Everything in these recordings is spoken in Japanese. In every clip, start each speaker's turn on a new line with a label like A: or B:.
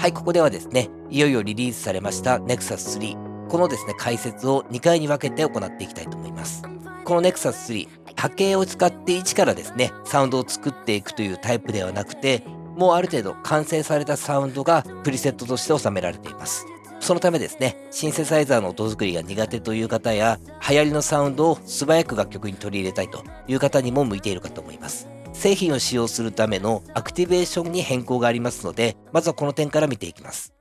A: はい、ここではですね、いよいよリリースされました Nexus 3。このですね、解説を2回に分けて行っていきたいと思います。この Nexus 3、波形を使って一からですね、サウンドを作っていくというタイプではなくて、もうある程度完成されたサウンドがプリセットとして収められています。そのためですね、シンセサイザーの音作りが苦手という方や、流行りのサウンドを素早く楽曲に取り入れたいという方にも向いているかと思います。製品を使用するためのアクティベーションに変更がありますので、まずはこの点から見ていきます。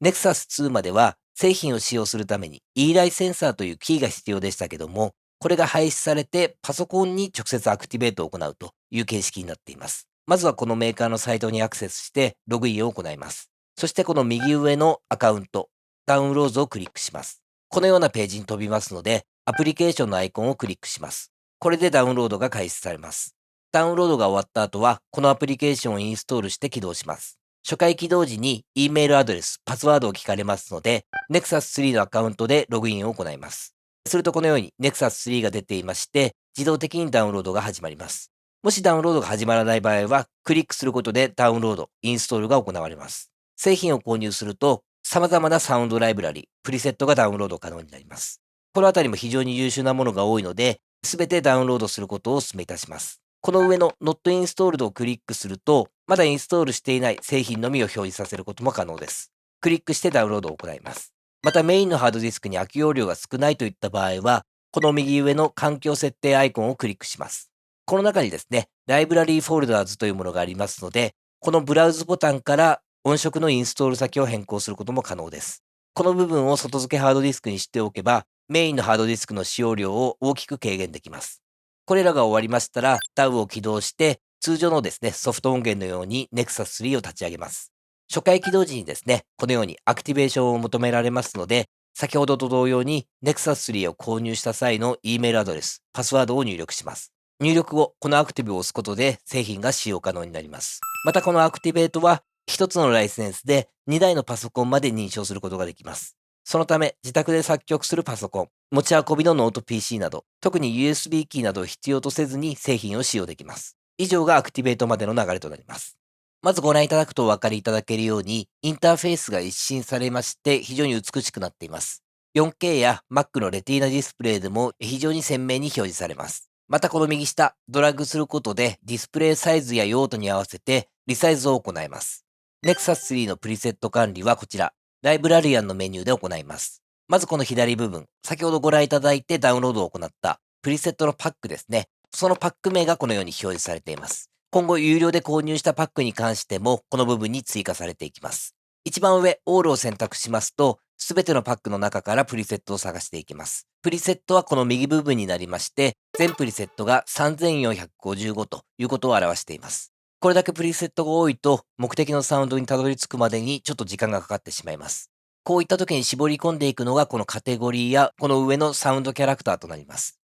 A: Nexus 2までは製品を使用するために E-Line センサーというキーが必要でしたけども、これが廃止されてパソコンに直接アクティベートを行うという形式になっています。まずはこのメーカーのサイトにアクセスしてログインを行います。そしてこの右上のアカウント、ダウンロードをクリックします。このようなページに飛びますので、アプリケーションのアイコンをクリックします。これでダウンロードが開始されます。ダウンロードが終わった後は、このアプリケーションをインストールして起動します。初回起動時に E メールアドレス、パスワードを聞かれますので、Nexus 3のアカウントでログインを行います。するとこのように Nexus 3が出ていまして、自動的にダウンロードが始まります。もしダウンロードが始まらない場合は、クリックすることでダウンロード、インストールが行われます。製品を購入すると、様々なサウンドライブラリ、プリセットがダウンロード可能になります。このあたりも非常に優秀なものが多いので、すべてダウンロードすることをお勧めいたします。この上の Not Installed をクリックすると、まだインストールしていない製品のみを表示させることも可能です。クリックしてダウンロードを行います。またメインのハードディスクに空き容量が少ないといった場合は、この右上の環境設定アイコンをクリックします。この中にですね、ライブラリーフォルダーズというものがありますので、このブラウズボタンから音色のインストール先を変更することも可能です。この部分を外付けハードディスクにしておけば、メインのハードディスクの使用量を大きく軽減できます。これらが終わりましたら、DAW を起動して、通常のですね、ソフト音源のように Nexus 3を立ち上げます。初回起動時にですね、このようにアクティベーションを求められますので、先ほどと同様に Nexus 3を購入した際の E メールアドレス、パスワードを入力します。入力後、このアクティブを押すことで製品が使用可能になります。またこのアクティベートは、1つのライセンスで2台のパソコンまで認証することができます。そのため、自宅で作曲するパソコン、持ち運びのノート PC など、特に USB キーなどを必要とせずに製品を使用できます。以上がアクティベートまでの流れとなります。まずご覧いただくとお分かりいただけるように、インターフェースが一新されまして、非常に美しくなっています。4K や Mac のレティーナディスプレイでも非常に鮮明に表示されます。またこの右下、ドラッグすることでディスプレイサイズや用途に合わせてリサイズを行えます。Nexus 3のプリセット管理はこちら、ライブラリアンのメニューで行います。まずこの左部分、先ほどご覧いただいてダウンロードを行ったプリセットのパックですね。そのパック名がこのように表示されています。今後有料で購入したパックに関してもこの部分に追加されていきます。一番上、オールを選択しますと、すべてのパックの中からプリセットを探していきます。プリセットはこの右部分になりまして、全プリセットが3455ということを表しています。これだけプリセットが多いと、目的のサウンドにたどり着くまでにちょっと時間がかかってしまいます。こういった時に絞り込んでいくのがこのカテゴリーやこの上のサウンドキャラクターとなります。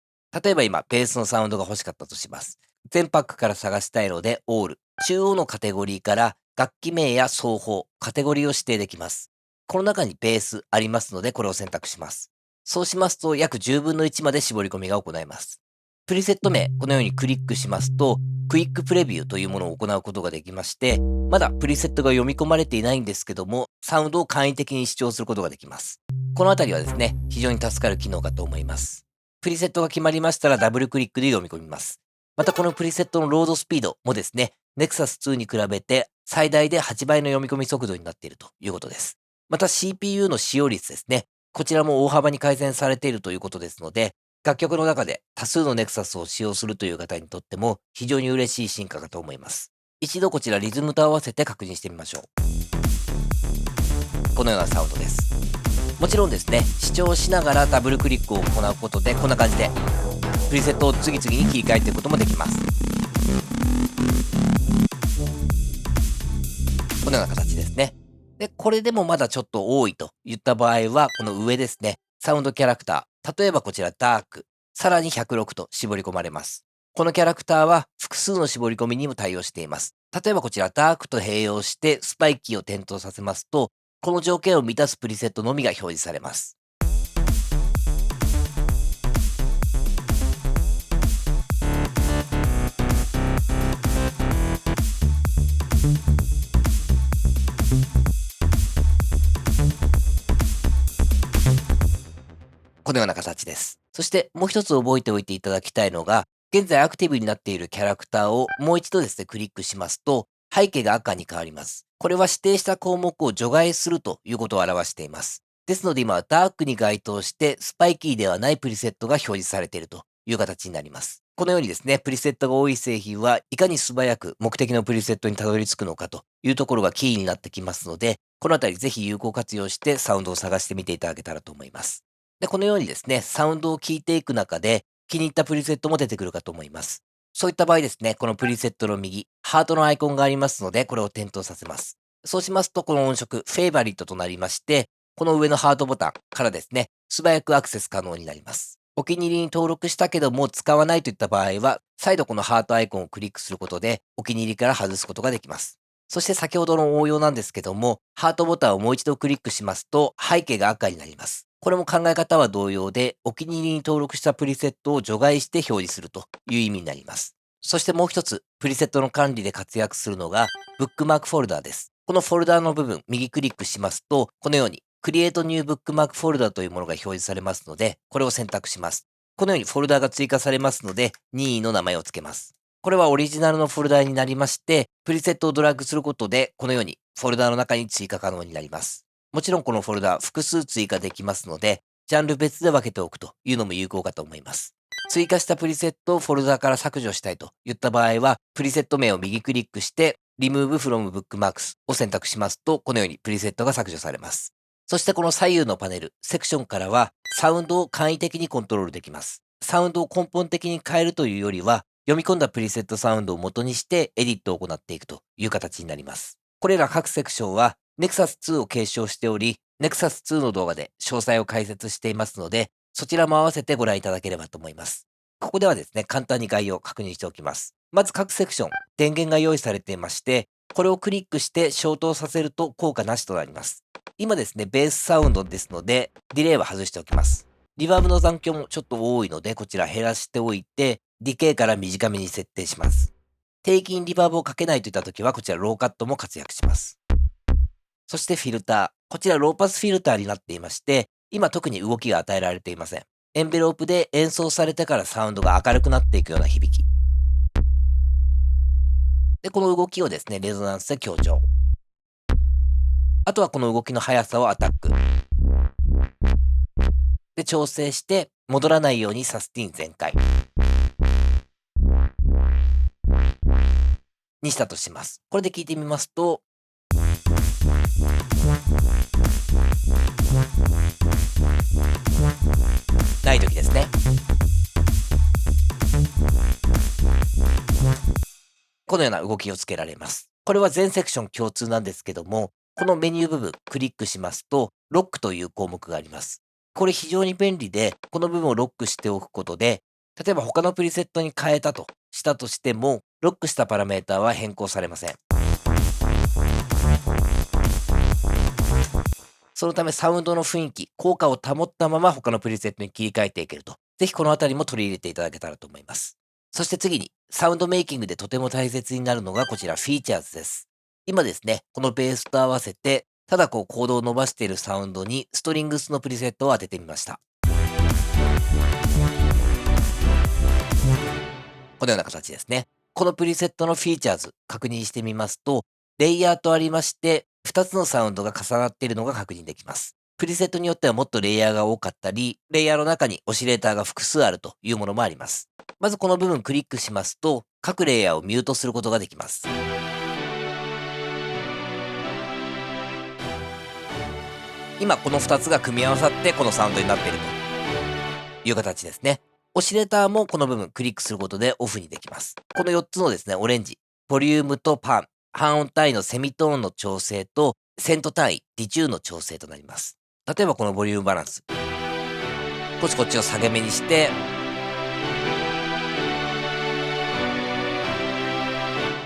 A: 例えば今、ベースのサウンドが欲しかったとします。全パックから探したいので、オール。中央のカテゴリーから楽器名や奏法、カテゴリーを指定できます。この中にベースありますので、これを選択します。そうしますと、約10分の1まで絞り込みが行えます。プリセット名、このようにクリックしますと、クイックプレビューというものを行うことができまして、まだプリセットが読み込まれていないんですけども、サウンドを簡易的に視聴することができます。このあたりはですね、非常に助かる機能かと思います。プリセットが決まりましたらダブルクリックで読み込みます。またこのプリセットのロードスピードもですね、Nexus 2に比べて最大で8倍の読み込み速度になっているということです。また CPU の使用率ですね。こちらも大幅に改善されているということですので、楽曲の中で多数の Nexus を使用するという方にとっても非常に嬉しい進化かと思います。一度こちらリズムと合わせて確認してみましょう。このようなサウンドです。もちろんですね、視聴しながらダブルクリックを行うことでこんな感じでプリセットを次々に切り替えていくこともできます。このような形ですね。で、これでもまだちょっと多いといった場合は、この上ですね、サウンドキャラクター。例えばこちらダーク、さらに106と絞り込まれます。このキャラクターは複数の絞り込みにも対応しています。例えばこちらダークと併用してスパイキーを点灯させますと、この条件を満たすプリセットのみが表示されます。このような形です。そしてもう一つ覚えておいていただきたいのが、現在アクティブになっているキャラクターをもう一度ですね、クリックしますと、背景が赤に変わります。これは指定した項目を除外するということを表しています。ですので今はダークに該当してスパイキーではないプリセットが表示されているという形になります。このようにですね、プリセットが多い製品はいかに素早く目的のプリセットにたどり着くのかというところがキーになってきますので、このあたりぜひ有効活用してサウンドを探してみていただけたらと思います。で、このようにですね、サウンドを聞いていく中で、気に入ったプリセットも出てくるかと思います。そういった場合ですね、このプリセットの右、ハートのアイコンがありますので、これを点灯させます。そうしますと、この音色、フェイバリットとなりまして、この上のハートボタンからですね、素早くアクセス可能になります。お気に入りに登録したけども使わないといった場合は、再度このハートアイコンをクリックすることで、お気に入りから外すことができます。そして先ほどの応用なんですけども、ハートボタンをもう一度クリックしますと、背景が赤になります。これも考え方は同様で、お気に入りに登録したプリセットを除外して表示するという意味になります。そしてもう一つ、プリセットの管理で活躍するのが、ブックマークフォルダーです。このフォルダーの部分、右クリックしますと、このように、Create New Bookmark Folder というものが表示されますので、これを選択します。このようにフォルダーが追加されますので、任意の名前を付けます。これはオリジナルのフォルダーになりまして、プリセットをドラッグすることで、このようにフォルダーの中に追加可能になります。もちろんこのフォルダー、複数追加できますので、ジャンル別で分けておくというのも有効かと思います。追加したプリセットをフォルダーから削除したいといった場合は、プリセット名を右クリックして、Remove from Bookmarks を選択しますと、このようにプリセットが削除されます。そしてこの左右のパネル、セクションからは、サウンドを簡易的にコントロールできます。サウンドを根本的に変えるというよりは、読み込んだプリセットサウンドを元にしてエディットを行っていくという形になります。これら各セクションは Nexus 2を継承しており、Nexus 2の動画で詳細を解説していますので、そちらも合わせてご覧いただければと思います。ここではですね、簡単に概要を確認しておきます。まず各セクション、電源が用意されていまして、これをクリックして消灯させると効果なしとなります。今ですね、ベースサウンドですので、ディレイは外しておきます。リバーブの残響もちょっと多いので、こちら減らしておいて、ディケイから短めに設定します。定期にリバーブをかけないといったときは、こちらローカットも活躍します。そしてフィルター。こちらローパスフィルターになっていまして、今特に動きが与えられていません。エンベロープで演奏されてからサウンドが明るくなっていくような響き。で、この動きをですね、レゾナンスで強調。あとはこの動きの速さをアタック。で、調整して、戻らないようにサスティン全開。にしたとします。これで聞いてみますと、ない時ですね。このような動きをつけられます。これは全セクション共通なんですけども、このメニュー部分、クリックしますと、ロックという項目があります。これ非常に便利で、この部分をロックしておくことで、例えば他のプリセットに変えたとしたとしても、ロックしたパラメータは変更されません。そのためサウンドの雰囲気、効果を保ったまま他のプリセットに切り替えていけると。ぜひこのあたりも取り入れていただけたらと思います。そして次に、サウンドメイキングでとても大切になるのがこちら、フィーチャーズです。今ですね、このベースと合わせて、ただこうコードを伸ばしているサウンドにストリングスのプリセットを当ててみました。このような形ですね。このプリセットのフィーチャーズ確認してみますと、レイヤーとありまして、2つのサウンドが重なっているのが確認できます。プリセットによってはもっとレイヤーが多かったり、レイヤーの中にオシレーターが複数あるというものもあります。まずこの部分クリックしますと、各レイヤーをミュートすることができます。今この2つが組み合わさってこのサウンドになっているという形ですね。オシレーターもこの部分クリックすることでオフにできます。この4つのですね、オレンジ、ボリュームとパン、半音単位のセミトーンの調整と、セント単位、ディチューンの調整となります。例えばこのボリュームバランス。少しこっちを下げ目にして、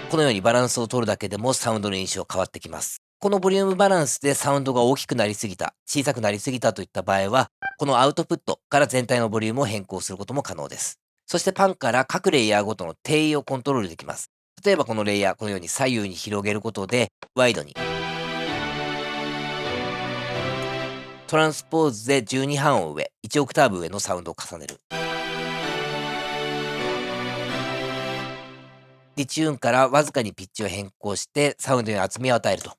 A: このようにバランスを取るだけでもサウンドの印象変わってきます。このボリュームバランスでサウンドが大きくなりすぎた、小さくなりすぎたといった場合は、このアウトプットから全体のボリュームを変更することも可能です。そしてパンから各レイヤーごとの定位をコントロールできます。例えばこのレイヤー、このように左右に広げることで、ワイドに。トランスポーズで12半音上、1オクターブ上のサウンドを重ねる。リチューンからわずかにピッチを変更してサウンドに厚みを与えると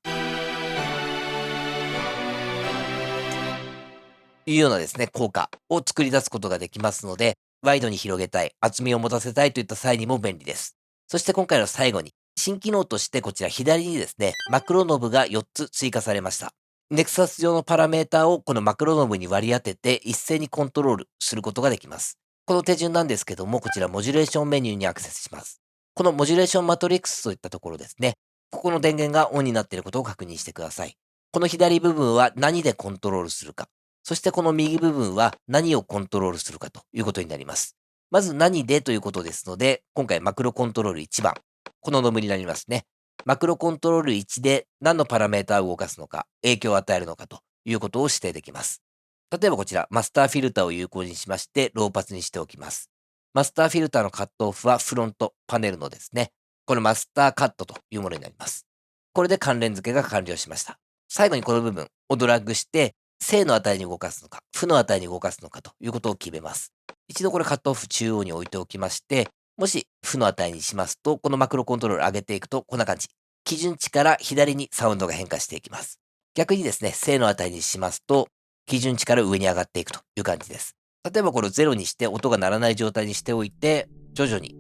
A: いうようなですね、効果を作り出すことができますので、ワイドに広げたい、厚みを持たせたいといった際にも便利です。そして今回の最後に、新機能としてこちら左にですね、マクロノブが4つ追加されました。ネクサス上のパラメータをこのマクロノブに割り当てて一斉にコントロールすることができます。この手順なんですけども、こちらモジュレーションメニューにアクセスします。このモジュレーションマトリックスといったところですね、ここの電源がオンになっていることを確認してください。この左部分は何でコントロールするか。そしてこの右部分は何をコントロールするかということになります。まず何でということですので、今回マクロコントロール1番。このノブになりますね。マクロコントロール1で何のパラメータを動かすのか、影響を与えるのかということを指定できます。例えばこちら、マスターフィルターを有効にしまして、ローパスにしておきます。マスターフィルターのカットオフはフロントパネルのですね、このマスターカットというものになります。これで関連付けが完了しました。最後にこの部分をドラッグして、正の値に動かすのか、負の値に動かすのかということを決めます。一度これカットオフ中央に置いておきまして、もし負の値にしますと、このマクロコントロール上げていくとこんな感じ。基準値から左にサウンドが変化していきます。逆にですね、正の値にしますと、基準値から上に上がっていくという感じです。例えばこれを0にして音が鳴らない状態にしておいて、徐々に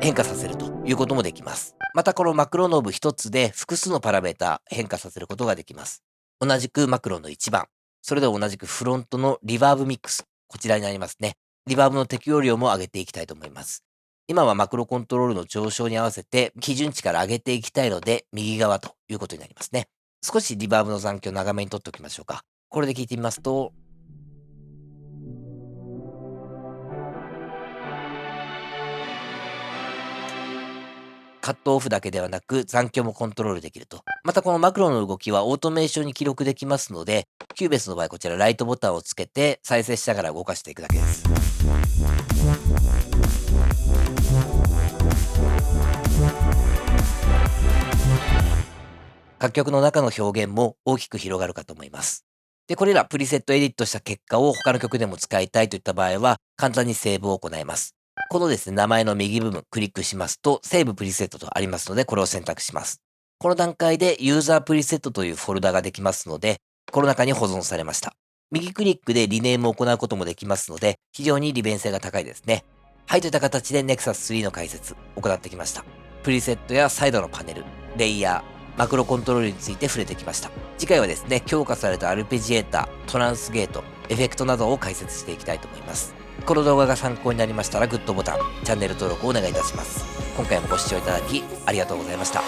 A: 変化させるということもできます。またこのマクロノブ一つで複数のパラメータ変化させることができます。同じくマクロの1番、それでは同じくフロントのリバーブミックス、こちらになりますね。リバーブの適用量も上げていきたいと思います。今はマクロコントロールの上昇に合わせて基準値から上げていきたいので、右側ということになりますね。少しリバーブの残響長めに取っておきましょうか。これで聞いてみますと、カットオフだけではなく残響もコントロールできると。またこのマクロの動きはオートメーションに記録できますので、キューベースの場合こちらライトボタンをつけて再生しながら動かしていくだけです。楽曲の中の表現も大きく広がるかと思います。で、これらプリセットエディットした結果を他の曲でも使いたいといった場合は、簡単にセーブを行えます。このですね、名前の右部分クリックしますと、セーブプリセットとありますので、これを選択します。この段階でユーザープリセットというフォルダができますので、この中に保存されました。右クリックでリネームを行うこともできますので、非常に利便性が高いですね。はい、といった形で Nexus 3の解説を行ってきました。プリセットやサイドのパネル、レイヤー、マクロコントロールについて触れてきました。次回はですね、強化されたアルペジエーター、トランスゲート、エフェクトなどを解説していきたいと思います。この動画が参考になりましたらグッドボタン、チャンネル登録をお願いいたします。今回もご視聴いただきありがとうございました。